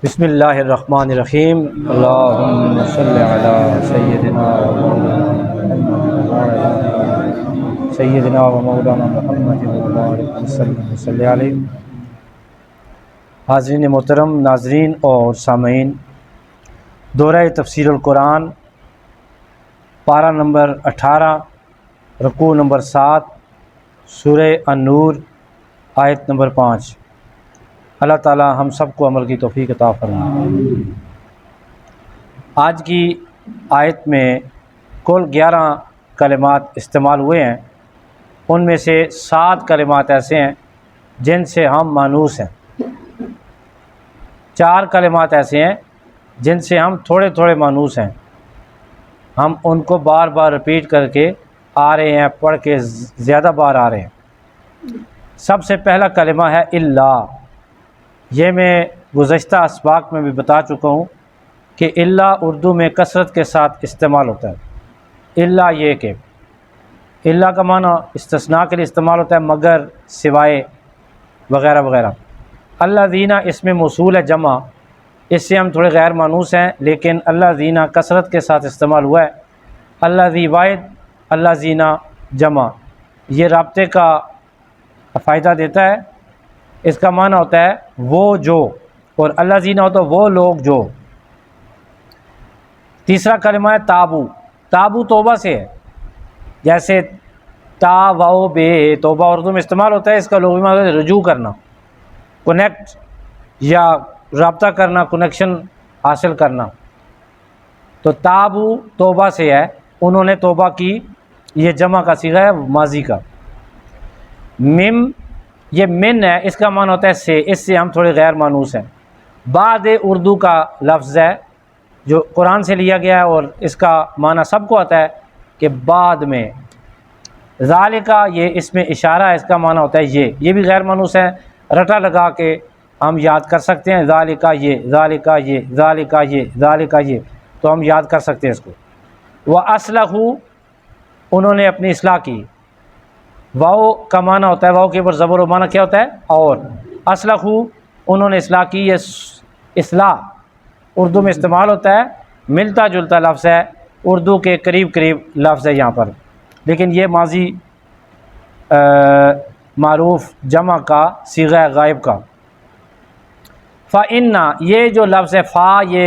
بسم اللہ الرحمن الرحیم اللہم صلی علی سیدنا و مولانا محمد وبارک وسلم صلی علیہ۔ حاضرین محترم، ناظرین اور سامعین، دورہ تفسیر القرآن پارہ نمبر 18، رکوع نمبر 7، سورہ النور، آیت نمبر 5۔ اللہ تعالی ہم سب کو عمل کی توفیق عطا فرمائے۔ آج کی آیت میں کل 11 کلمات استعمال ہوئے ہیں، ان میں سے 7 کلمات ایسے ہیں جن سے ہم مانوس ہیں، 4 کلمات ایسے ہیں جن سے ہم تھوڑے تھوڑے مانوس ہیں، ہم ان کو بار بار رپیٹ کر کے آ رہے ہیں، پڑھ کے زیادہ بار آ رہے ہیں۔ سب سے پہلا کلمہ ہے اللہ۔ یہ میں گزشتہ اسباق میں بھی بتا چکا ہوں کہ اللہ اردو میں کثرت کے ساتھ استعمال ہوتا ہے۔ اللہ یہ کہ اللہ کا معنی استثناء کے لیے استعمال ہوتا ہے، مگر، سوائے، وغیرہ وغیرہ۔ اللہ دینا اس میں موصول ہے جمع، اس سے ہم تھوڑے غیر مانوس ہیں، لیکن اللہ دینا کثرت کے ساتھ استعمال ہوا ہے۔ اللہ دی واحد، اللہ زینا جمع، یہ رابطے کا فائدہ دیتا ہے۔ اس کا معنی ہوتا ہے وہ جو، اور اللہ زینا ہوتا ہے وہ لوگ جو۔ تیسرا کلمہ ہے تابو۔ تابو توبہ سے ہے، جیسے تا و بے، توبہ اردو میں استعمال ہوتا ہے، اس کا لغوی معنی ہے رجوع کرنا، کنیکٹ یا رابطہ کرنا، کنیکشن حاصل کرنا۔ تو تابو توبہ سے ہے، انہوں نے توبہ کی، یہ جمع کا صیغہ ہے ماضی کا۔ مم، یہ من ہے، اس کا معنی ہوتا ہے سے، اس سے ہم تھوڑے غیر مانوس ہیں۔ بعد اردو کا لفظ ہے جو قرآن سے لیا گیا ہے، اور اس کا معنی سب کو آتا ہے کہ بعد میں۔ ذالکہ، یہ اس میں اشارہ ہے، اس کا معنی ہوتا ہے یہ بھی غیر مانوس ہے، رٹا لگا کے ہم یاد کر سکتے ہیں، ذالکہ یہ، ذالکہ یہ، ذالکہ یہ، ذالکہ یہ، تو ہم یاد کر سکتے ہیں اس کو۔ وَأَصْلَحُوا، انہوں نے اپنی اصلاح کی۔ واو کا معنی ہوتا ہے، واو کے اوپر زبر و معنی کیا ہوتا ہے اور۔ اصلحوا، انہوں نے اصلاح کی، یہ اصلاح اردو میں استعمال ہوتا ہے، ملتا جلتا لفظ ہے، اردو کے قریب قریب لفظ ہے یہاں پر، لیکن یہ ماضی معروف جمع کا صیغہ ہے غائب کا۔ فَإِنَّ، یہ جو لفظ ہے فا، یہ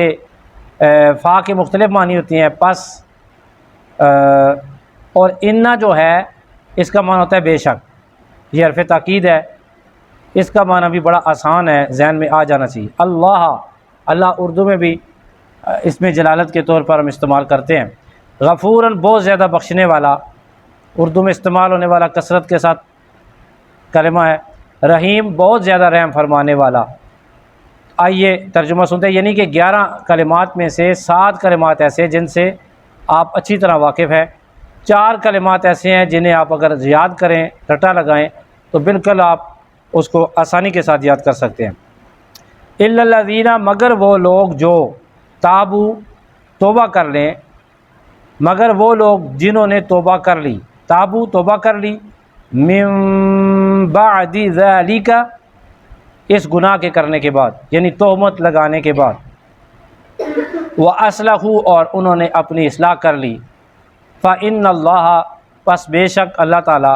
فا کے مختلف معنی ہوتی ہیں، پس اور اِنَّ جو ہے اس کا معنی ہوتا ہے بے شک، یہ حرف تاکید ہے، اس کا معنی بھی بڑا آسان ہے، ذہن میں آ جانا چاہیے۔ اللہ، اللہ اردو میں بھی اس میں جلالت کے طور پر ہم استعمال کرتے ہیں۔ غفوراً، بہت زیادہ بخشنے والا، اردو میں استعمال ہونے والا کثرت کے ساتھ کلمہ ہے۔ رحیم، بہت زیادہ رحم فرمانے والا۔ آئیے ترجمہ سنتے ہیں، یعنی کہ 11 کلمات میں سے 7 کلمات ایسے ہیں جن سے آپ اچھی طرح واقف ہیں، 4 کلمات ایسے ہیں جنہیں آپ اگر یاد کریں، رٹا لگائیں، تو بالکل آپ اس کو آسانی کے ساتھ یاد کر سکتے ہیں۔ اِلَّا الَّذِينَ، مگر وہ لوگ جو، تابو، توبہ کر لیں، مگر وہ لوگ جنہوں نے توبہ کر لی، تابو، توبہ کر لی، من بعد ذلک، اس گناہ کے کرنے کے بعد، یعنی تہمت لگانے کے بعد، وَأَصْلَحُوا، اور انہوں نے اپنی اصلاح کر لی، فَإِنَّ اللَّهَ، پس بے شک اللہ تعالیٰ،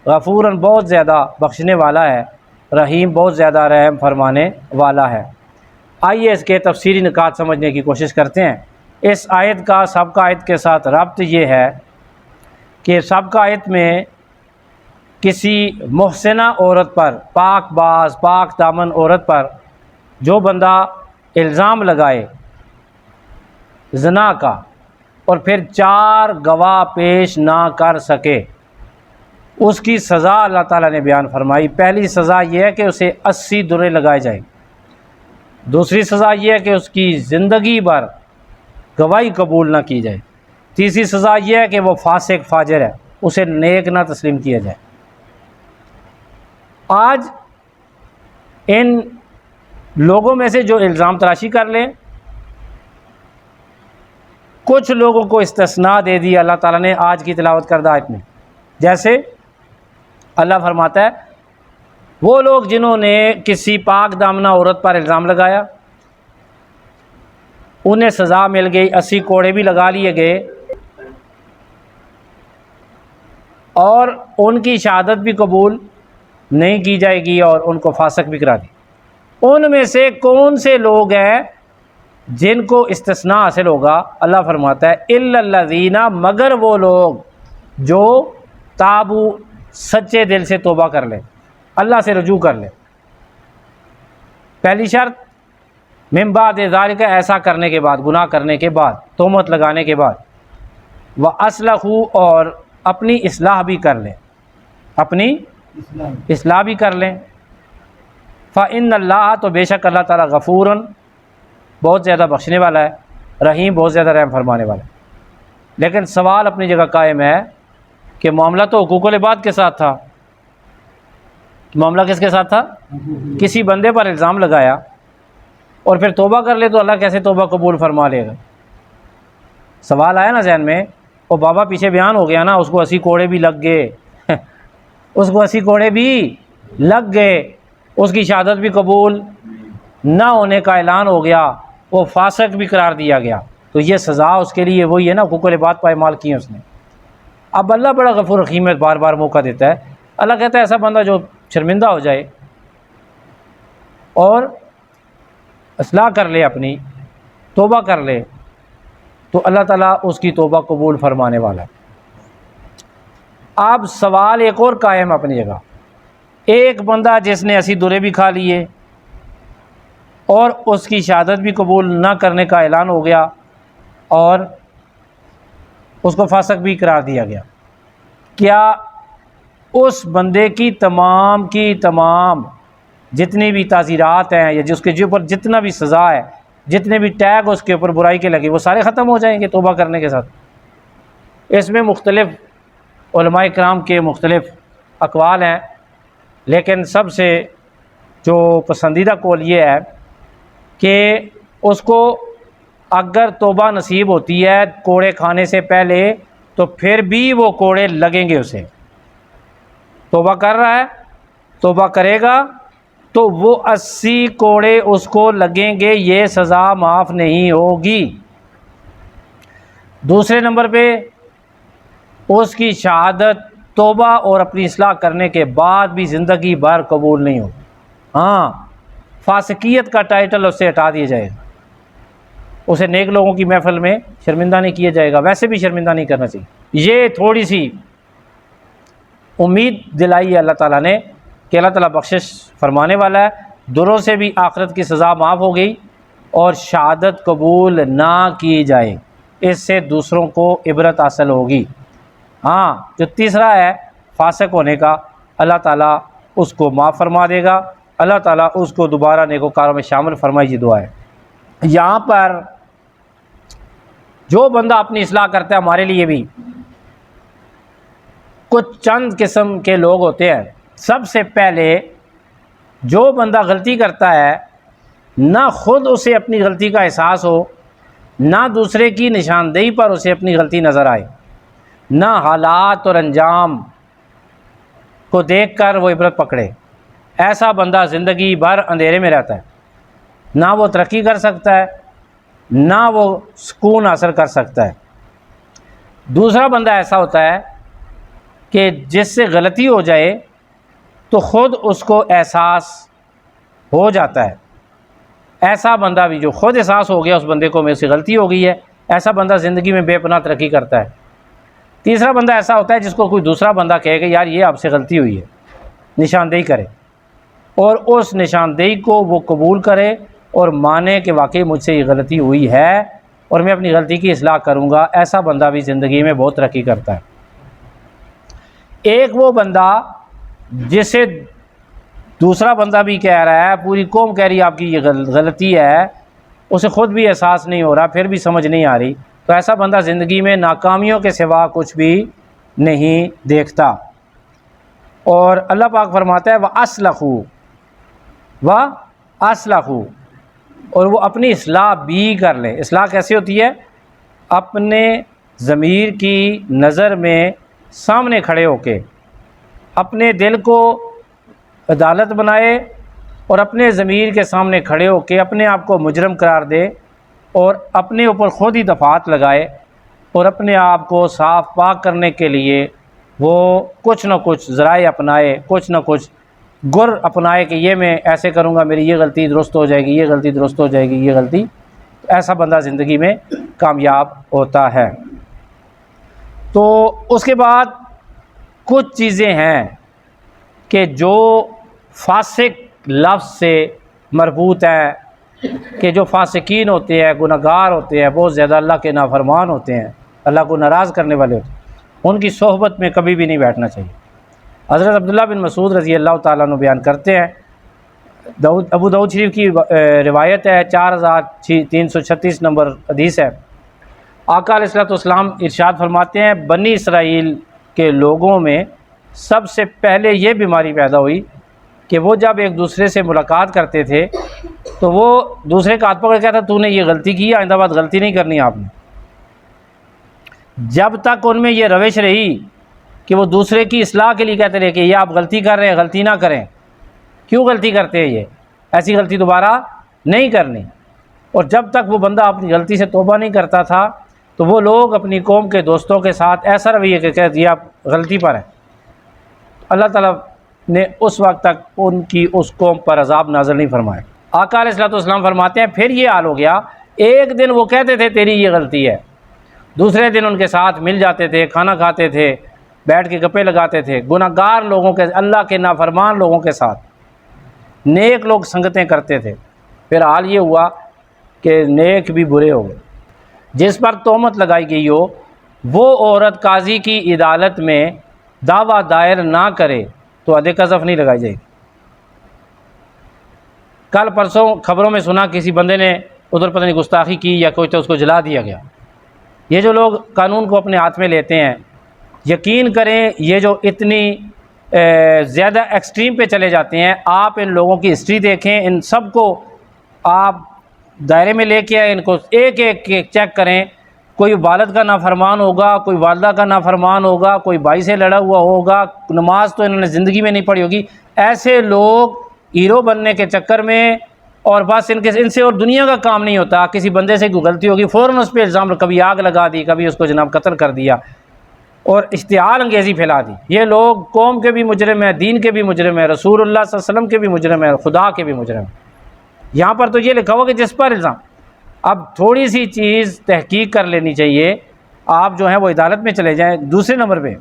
غفوراً، بہت زیادہ بخشنے والا ہے، رحیم، بہت زیادہ رحم فرمانے والا ہے۔ آئیے اس کے تفسیری نکات سمجھنے کی کوشش کرتے ہیں۔ اس آیت کا سابقہ آیت کے ساتھ ربط یہ ہے کہ سابقہ آیت میں کسی محسنہ عورت پر، پاک باز، پاک دامن عورت پر جو بندہ الزام لگائے زنا کا اور پھر 4 گواہ پیش نہ کر سکے، اس کی سزا اللہ تعالیٰ نے بیان فرمائی۔ پہلی سزا یہ ہے کہ اسے 80 درے لگائے جائیں، دوسری سزا یہ ہے کہ اس کی زندگی بھر گواہی قبول نہ کی جائے، تیسری سزا یہ ہے کہ وہ فاسق فاجر ہے، اسے نیک نہ تسلیم کیا جائے۔ آج ان لوگوں میں سے جو الزام تراشی کر لیں، کچھ لوگوں کو استثناء دے دی اللہ تعالیٰ نے آج کی تلاوت کردہ آیت میں، جیسے اللہ فرماتا ہے وہ لوگ جنہوں نے کسی پاک دامنہ عورت پر الزام لگایا، انہیں سزا مل گئی، 80 کوڑے بھی لگا لیے گئے، اور ان کی شہادت بھی قبول نہیں کی جائے گی اور ان کو فاسق بھی کرا دی۔ ان میں سے کون سے لوگ ہیں جن کو استثناء حاصل ہوگا؟ اللہ فرماتا ہے الا الذین، مگر وہ لوگ جو تابو، سچے دل سے توبہ کر لیں، اللہ سے رجوع کر لیں۔ پہلی شرط من بعد ذالک، ایسا کرنے کے بعد، گناہ کرنے کے بعد، تہمت لگانے کے بعد، وَأَصْلَحُوا، اور اپنی اصلاح بھی کر لیں، اپنی اصلاح بھی کر لیں۔ فَإِنَّ اللَّهَ، تو بے شک اللہ تعالیٰ، غفور، بہت زیادہ بخشنے والا ہے، رحیم، بہت زیادہ رحم فرمانے والا ہے۔ لیکن سوال اپنی جگہ قائم ہے کہ معاملہ تو حقوق العباد کے ساتھ تھا، معاملہ کس کے ساتھ تھا؟ کسی بندے پر الزام لگایا اور پھر توبہ کر لے تو اللہ کیسے توبہ قبول فرما لے گا؟ سوال آیا نا ذہن میں، وہ بابا پیچھے بیان ہو گیا نا، اس کو 80 کوڑے بھی لگ گئے اس کو 80 کوڑے بھی لگ گئے، اس کی شہادت بھی قبول نہ ہونے کا اعلان ہو گیا، وہ فاسق بھی قرار دیا گیا، تو یہ سزا اس کے لیے وہی ہے نا، حقوق العباد پائمال کی ہیں اس نے۔ اب اللہ بڑا غفور رحیم ہے، بار بار موقع دیتا ہے۔ اللہ کہتا ہے ایسا بندہ جو شرمندہ ہو جائے اور اصلاح کر لے، اپنی توبہ کر لے، تو اللہ تعالیٰ اس کی توبہ قبول فرمانے والا ہے۔ اب سوال ایک اور قائم اپنی جگہ، ایک بندہ جس نے 80 درے بھی کھا لیے اور اس کی شہادت بھی قبول نہ کرنے کا اعلان ہو گیا اور اس کو فاسق بھی قرار دیا گیا، کیا اس بندے کی تمام جتنی بھی تعزیرات ہیں یا جس کے اوپر جتنا بھی سزا ہے، جتنے بھی ٹیگ اس کے اوپر برائی کے لگے، وہ سارے ختم ہو جائیں گے توبہ کرنے کے ساتھ؟ اس میں مختلف علماء کرام کے مختلف اقوال ہیں، لیکن سب سے جو پسندیدہ قول یہ ہے کہ اس کو اگر توبہ نصیب ہوتی ہے کوڑے کھانے سے پہلے تو پھر بھی وہ کوڑے لگیں گے، اسے توبہ کر رہا ہے، توبہ کرے گا تو وہ 80 کوڑے اس کو لگیں گے، یہ سزا معاف نہیں ہوگی۔ دوسرے نمبر پہ اس کی شہادت توبہ اور اپنی اصلاح کرنے کے بعد بھی زندگی بھر قبول نہیں ہوگی۔ ہاں، فاسقیت کا ٹائٹل اس سے ہٹا دیا جائے گا، اسے نیک لوگوں کی محفل میں شرمندہ نہیں کیا جائے گا، ویسے بھی شرمندہ نہیں کرنا چاہیے۔ یہ تھوڑی سی امید دلائی ہے اللہ تعالیٰ نے کہ اللہ تعالیٰ بخشش فرمانے والا ہے، دروں سے بھی آخرت کی سزا معاف ہو گئی اور شہادت قبول نہ کی جائے، اس سے دوسروں کو عبرت حاصل ہوگی۔ ہاں، جو تیسرا ہے فاسق ہونے کا، اللہ تعالیٰ اس کو معاف فرما دے گا، اللہ تعالیٰ اس کو دوبارہ نیکوکاروں میں شامل فرمائے، یہ دعا ہے۔ یہاں پر جو بندہ اپنی اصلاح کرتا ہے، ہمارے لیے بھی کچھ چند قسم کے لوگ ہوتے ہیں۔ سب سے پہلے جو بندہ غلطی کرتا ہے، نہ خود اسے اپنی غلطی کا احساس ہو، نہ دوسرے کی نشاندہی پر اسے اپنی غلطی نظر آئے، نہ حالات اور انجام کو دیکھ کر وہ عبرت پکڑے، ایسا بندہ زندگی بھر اندھیرے میں رہتا ہے، نہ وہ ترقی کر سکتا ہے، نہ وہ سکون حاصل کر سکتا ہے۔ دوسرا بندہ ایسا ہوتا ہے کہ جس سے غلطی ہو جائے تو خود اس کو احساس ہو جاتا ہے، ایسا بندہ بھی جو خود احساس ہو گیا اس بندے کو میرے سے غلطی ہو گئی ہے، ایسا بندہ زندگی میں بے پناہ ترقی کرتا ہے۔ تیسرا بندہ ایسا ہوتا ہے جس کو کوئی دوسرا بندہ کہے کہ یار یہ آپ سے غلطی ہوئی ہے، نشاندہی کرے، اور اس نشاندہی کو وہ قبول کرے اور مانے کہ واقعی مجھ سے یہ غلطی ہوئی ہے اور میں اپنی غلطی کی اصلاح کروں گا، ایسا بندہ بھی زندگی میں بہت ترقی کرتا ہے۔ ایک وہ بندہ جسے دوسرا بندہ بھی کہہ رہا ہے، پوری قوم کہہ رہی ہے آپ کی یہ غلطی ہے، اسے خود بھی احساس نہیں ہو رہا، پھر بھی سمجھ نہیں آ رہی، تو ایسا بندہ زندگی میں ناکامیوں کے سوا کچھ بھی نہیں دیکھتا۔ اور اللہ پاک فرماتا ہے وَأَصْلَحُوا، وَأَصْلَحُوا، اور وہ اپنی اصلاح بھی کر لیں۔ اصلاح کیسے ہوتی ہے؟ اپنے ضمیر کی نظر میں سامنے کھڑے ہو کے اپنے دل کو عدالت بنائے اور اپنے ضمیر کے سامنے کھڑے ہو کے اپنے آپ کو مجرم قرار دے اور اپنے اوپر خود ہی دفعات لگائے اور اپنے آپ کو صاف پاک کرنے کے لیے وہ کچھ نہ کچھ ذرائع اپنائے، کچھ نہ کچھ گر اپنائے کہ یہ میں ایسے کروں گا میری یہ غلطی درست ہو جائے گی، یہ غلطی درست ہو جائے گی، یہ غلطی، ایسا بندہ زندگی میں کامیاب ہوتا ہے۔ تو اس کے بعد کچھ چیزیں ہیں کہ جو فاسق لفظ سے مربوط ہیں، کہ جو فاسقین ہوتے ہیں، گنہگار ہوتے ہیں، بہت زیادہ اللہ کے نافرمان ہوتے ہیں، اللہ کو ناراض کرنے والے ہوتے ہیں، ان کی صحبت میں کبھی بھی نہیں بیٹھنا چاہیے۔ حضرت عبداللہ بن مسعود رضی اللہ تعالیٰ عنہ بیان کرتے ہیں، ابو داؤد شریف کی روایت ہے، 4336 نمبر حدیث ہے، آقا علیہ السلام ارشاد فرماتے ہیں بنی اسرائیل کے لوگوں میں سب سے پہلے یہ بیماری پیدا ہوئی کہ وہ جب ایک دوسرے سے ملاقات کرتے تھے تو وہ دوسرے کا ہاتھ پکڑ کے کہتا تو نے یہ غلطی کی، آئندہ بات غلطی نہیں کرنی آپ نے۔ جب تک ان میں یہ روش رہی کہ وہ دوسرے کی اصلاح کے لیے کہتے رہے کہ یہ آپ غلطی کر رہے ہیں، غلطی نہ کریں، کیوں غلطی کرتے ہیں، یہ ایسی غلطی دوبارہ نہیں کرنی، اور جب تک وہ بندہ اپنی غلطی سے توبہ نہیں کرتا تھا تو وہ لوگ اپنی قوم کے دوستوں کے ساتھ ایسا رویہ کہ کہتے یہ آپ غلطی پر ہیں، اللہ تعالیٰ نے اس وقت تک ان کی اس قوم پر عذاب نازل نہیں فرمائے۔ آقا علیہ السلام فرماتے ہیں پھر یہ حال ہو گیا، ایک دن وہ کہتے تھے تیری یہ غلطی ہے، دوسرے دن ان کے ساتھ مل جاتے تھے، کھانا کھاتے تھے، بیٹھ کے گپے لگاتے تھے، گناہگار لوگوں کے، اللہ کے نافرمان لوگوں کے ساتھ نیک لوگ سنگتیں کرتے تھے۔ پھر حال یہ ہوا کہ نیک بھی برے ہو گئے۔ جس پر تہمت لگائی گئی ہو وہ عورت قاضی کی عدالت میں دعویٰ دائر نہ کرے تو حد قذف نہیں لگائی جائے گی۔ کل پرسوں خبروں میں سنا کسی بندے نے ادھر پتہ نہیں گستاخی کی یا کوئی تو اس کو جلا دیا گیا۔ یہ جو لوگ قانون کو اپنے ہاتھ میں لیتے ہیں، یقین کریں یہ جو اتنی زیادہ ایکسٹریم پہ چلے جاتے ہیں، آپ ان لوگوں کی ہسٹری دیکھیں، ان سب کو آپ دائرے میں لے کے آئے، ان کو ایک ایک چیک کریں، کوئی والد کا نافرمان ہوگا، کوئی والدہ کا نافرمان ہوگا، کوئی بھائی سے لڑا ہوا ہوگا، نماز تو انہوں نے زندگی میں نہیں پڑھی ہوگی، ایسے لوگ ہیرو بننے کے چکر میں اور بس ان سے اور دنیا کا کام نہیں ہوتا، کسی بندے سے کوئی غلطی ہوگی فوراً اس پہ الزام، کبھی آگ لگا دی، کبھی اس کو جناب قتل کر دیا اور اشتعال انگیزی پھیلا دی۔ یہ لوگ قوم کے بھی مجرم ہیں، دین کے بھی مجرم ہیں، رسول اللہ صلی اللہ علیہ وسلم کے بھی مجرم ہیں، خدا کے بھی مجرم ہیں۔ یہاں پر تو یہ لکھا ہوا کہ جس پر الزام، اب تھوڑی سی چیز تحقیق کر لینی چاہیے، آپ جو ہیں وہ عدالت میں چلے جائیں۔ دوسرے نمبر پہ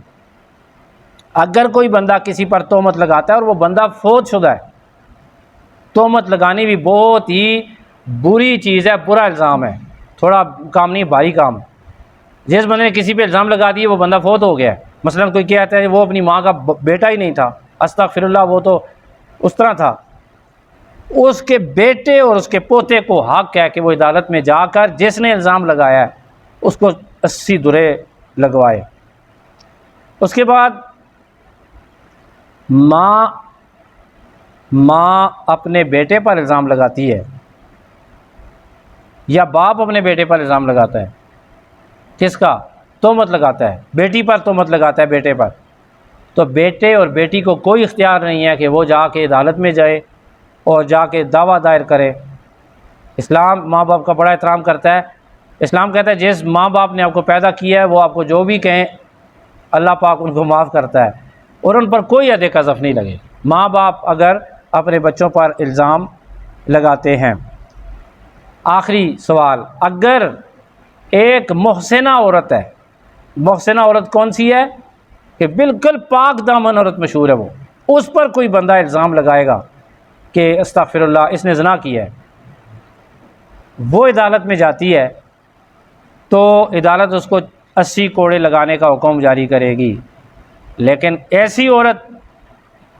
اگر کوئی بندہ کسی پر تہمت لگاتا ہے اور وہ بندہ فوت شدہ ہے، تہمت لگانی بھی بہت ہی بری چیز ہے، برا الزام ہے، تھوڑا کام نہیں، بھاری کام ہے۔ جس بندے نے کسی پہ الزام لگا دیا وہ بندہ فوت ہو گیا ہے، مثلا کوئی کہتا ہے وہ اپنی ماں کا بیٹا ہی نہیں تھا، استغفر اللہ، وہ تو اس طرح تھا، اس کے بیٹے اور اس کے پوتے کو حق ہے کہ وہ عدالت میں جا کر جس نے الزام لگایا ہے اس کو 80 درے لگوائے۔ اس کے بعد ماں اپنے بیٹے پر الزام لگاتی ہے یا باپ اپنے بیٹے پر الزام لگاتا ہے، کس کا تہمت لگاتا ہے، بیٹی پر تہمت لگاتا ہے، بیٹے پر، تو بیٹے اور بیٹی کو کوئی اختیار نہیں ہے کہ وہ جا کے عدالت میں جائے اور جا کے دعویٰ دائر کرے۔ اسلام ماں باپ کا بڑا احترام کرتا ہے۔ اسلام کہتا ہے جس ماں باپ نے آپ کو پیدا کیا ہے وہ آپ کو جو بھی کہیں اللہ پاک ان کو معاف کرتا ہے اور ان پر کوئی حد قذف نہیں لگے ماں باپ اگر اپنے بچوں پر الزام لگاتے ہیں۔ آخری سوال، اگر ایک محسنہ عورت ہے، محسنہ عورت کون سی ہے کہ بالکل پاک دامن عورت مشہور ہے، وہ اس پر کوئی بندہ الزام لگائے گا کہ استغفر اللہ اس نے زنا کیا ہے، وہ عدالت میں جاتی ہے تو عدالت اس کو 80 کوڑے لگانے کا حکم جاری کرے گی۔ لیکن ایسی عورت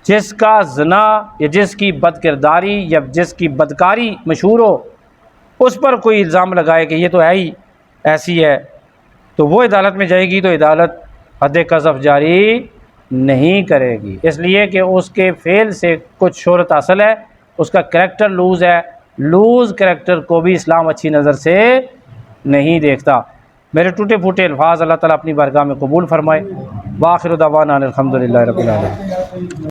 جس کا زنا یا جس کی بد کرداری یا جس کی بدکاری مشہور ہو، اس پر کوئی الزام لگائے کہ یہ تو ہے ہی ایسی ہے، تو وہ عدالت میں جائے گی تو عدالت حد قذف جاری نہیں کرے گی، اس لیے کہ اس کے فعل سے کچھ شہرت حاصل ہے، اس کا کریکٹر لوز ہے، لوز کریکٹر کو بھی اسلام اچھی نظر سے نہیں دیکھتا۔ میرے ٹوٹے پھوٹے الفاظ اللہ تعالیٰ اپنی بارگاہ میں قبول فرمائے۔ وآخر دعوانا ان الحمد للہ رب العالمین۔